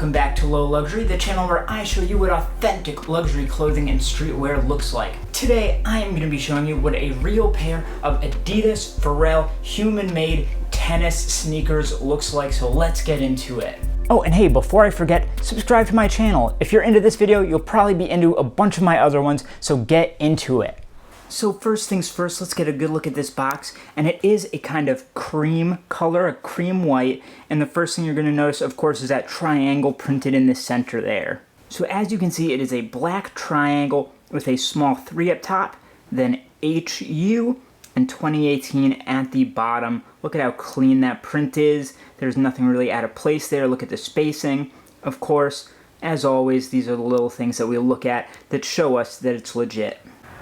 welcome back to Low Luxury, the channel where I show you what authentic luxury clothing and streetwear looks like. Today, I am going to be showing you what a real pair of Adidas Pharrell human-made tennis sneakers looks like, so let's get into it. Oh, and hey, before I forget, subscribe to my channel. If you're into this video, you'll probably be into a bunch of my other ones, so get into it. So first things first, let's get a good look at this box, and it is a kind of cream color, a cream white, and the first thing you're going to notice, of course, is that triangle printed in the center there. So as you can see, it is a black triangle with a small 3 up top, then HU and 2018 at the bottom. Look at how clean that print is. There's nothing really out of place there. Look at the spacing. Of course, as always, these are the little things that we'll look at that show us that it's legit.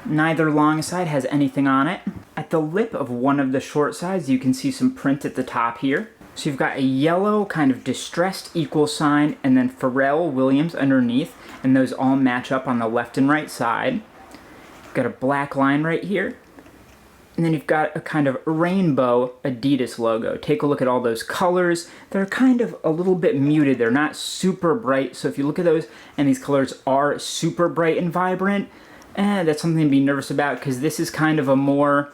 Neither long side has anything on it. At the lip of one of the short sides, you can see some print at the top here. So you've got a yellow kind of distressed equal sign and then Pharrell Williams underneath, and those all match up on the left and right side. You've got a black line right here. And then you've got a kind of rainbow Adidas logo. Take a look at all those colors. They're kind of a little bit muted. They're not super bright. So if you look at those and these colors are super bright and vibrant, that's something to be nervous about, because this is kind of a more,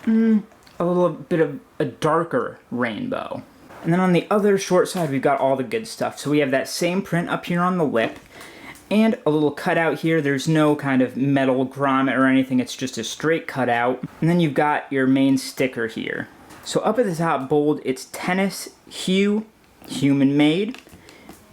a little bit of a darker rainbow. And then on the other short side, we've got all the good stuff. So we have that same print up here on the lip, and a little cutout here. There's no kind of metal grommet or anything, it's just a straight cutout. And then you've got your main sticker here. So up at the top, bold, it's Tennis Hu, human made.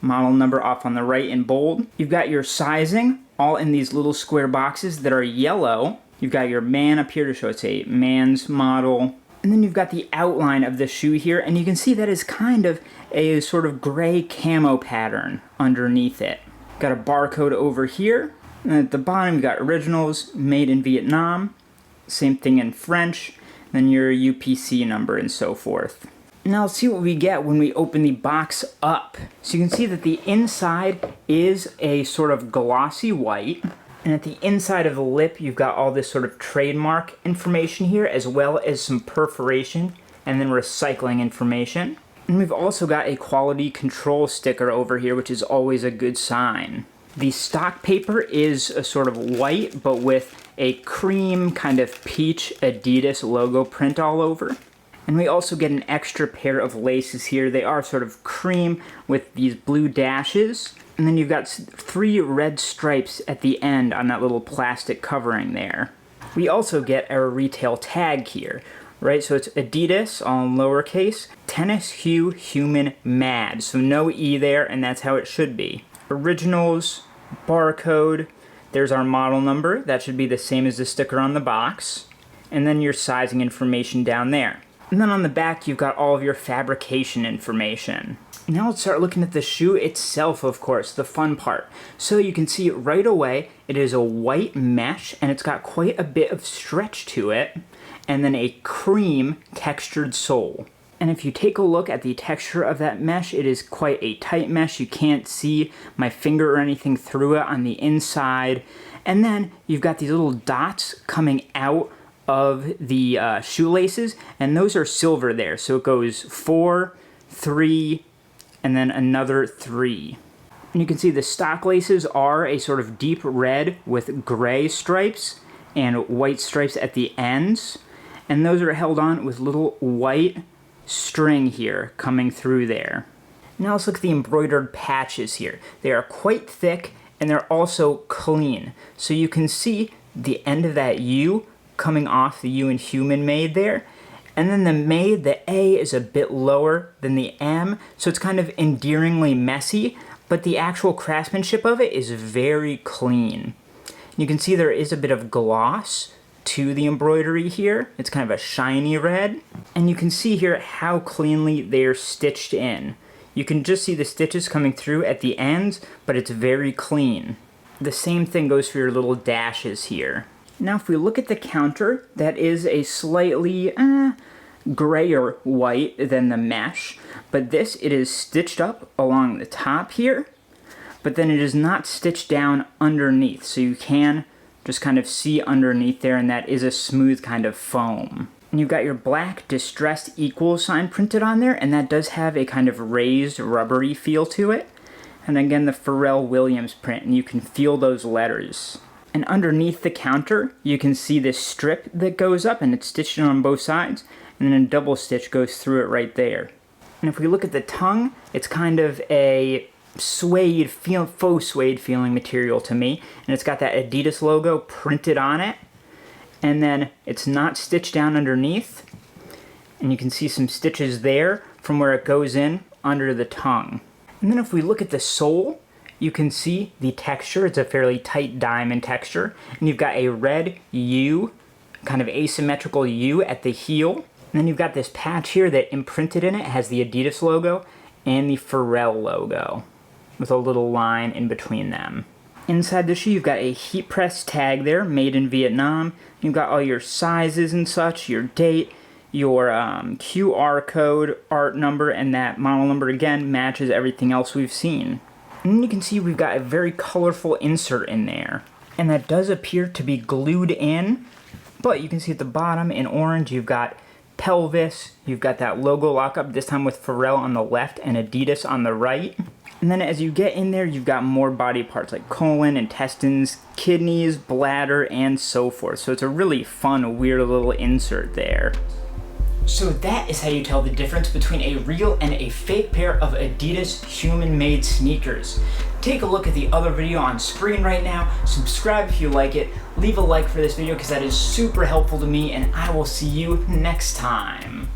Model number off on the right in bold. You've got your sizing, all in these little square boxes that are yellow. You've got your man up here to show it's a man's model. And then you've got the outline of the shoe here, and you can see that is kind of a sort of gray camo pattern underneath it. Got a barcode over here, and at the bottom you've got originals, made in Vietnam, same thing in French, then your UPC number and so forth. Now let's see what we get when we open the box up. So you can see that the inside is a sort of glossy white, and at the inside of the lip you've got all this sort of trademark information here, as well as some perforation and then recycling information. And we've also got a quality control sticker over here, which is always a good sign. The stock paper is a sort of white, but with a cream kind of peach Adidas logo print all over. And we also get an extra pair of laces here. They are sort of cream with these blue dashes. And then you've got 3 red stripes at the end on that little plastic covering there. We also get our retail tag here, right? So it's Adidas, all in lowercase, Tennis Hu Human Mad. So no E there, and that's how it should be. Originals, barcode, there's our model number. That should be the same as the sticker on the box. And then your sizing information down there. And then on the back, you've got all of your fabrication information. Now let's start looking at the shoe itself, of course, the fun part. So you can see right away, it is a white mesh, and it's got quite a bit of stretch to it, and then a cream textured sole. And if you take a look at the texture of that mesh, it is quite a tight mesh. You can't see my finger or anything through it on the inside. And then you've got these little dots coming out of the shoelaces, and those are silver there. So it goes 4, 3, and then another 3. And you can see the stock laces are a sort of deep red with gray stripes and white stripes at the ends. And those are held on with little white string here coming through there. Now let's look at the embroidered patches here. They are quite thick, and they're also clean. So you can see the end of that U coming off the U in human made there. And then the made, the A is a bit lower than the M, so it's kind of endearingly messy, but the actual craftsmanship of it is very clean. You can see there is a bit of gloss to the embroidery here. It's kind of a shiny red. And you can see here how cleanly they're stitched in. You can just see the stitches coming through at the ends, but it's very clean. The same thing goes for your little dashes here. Now if we look at the counter, that is a slightly grayer white than the mesh, but this, it is stitched up along the top here, but then it is not stitched down underneath, so you can just kind of see underneath there, and that is a smooth kind of foam. And you've got your black distressed equal sign printed on there, and that does have a kind of raised rubbery feel to it. And again, the Pharrell Williams print, and you can feel those letters. And underneath the counter, you can see this strip that goes up, and it's stitched on both sides, and then a double stitch goes through it right there. And if we look at the tongue, it's kind of a suede, faux suede feeling material to me, and it's got that Adidas logo printed on it, and then it's not stitched down underneath, and you can see some stitches there from where it goes in under the tongue. And then if we look at the sole, you can see the texture. It's a fairly tight diamond texture. And you've got a red U, kind of asymmetrical U at the heel. And then you've got this patch here that imprinted in it has the Adidas logo and the Pharrell logo with a little line in between them. Inside the shoe, you've got a heat press tag there, made in Vietnam. You've got all your sizes and such, your date, your QR code, art number, and that model number again matches everything else we've seen. And then you can see we've got a very colorful insert in there. And that does appear to be glued in, but you can see at the bottom in orange you've got pelvis, you've got that logo lockup, this time with Pharrell on the left and Adidas on the right. And then as you get in there, you've got more body parts like colon, intestines, kidneys, bladder, and so forth. So it's a really fun, weird little insert there. So that is how you tell the difference between a real and a fake pair of Adidas human-made sneakers. Take a look at the other video on screen right now, subscribe if you like it, leave a like for this video because that is super helpful to me, and I will see you next time.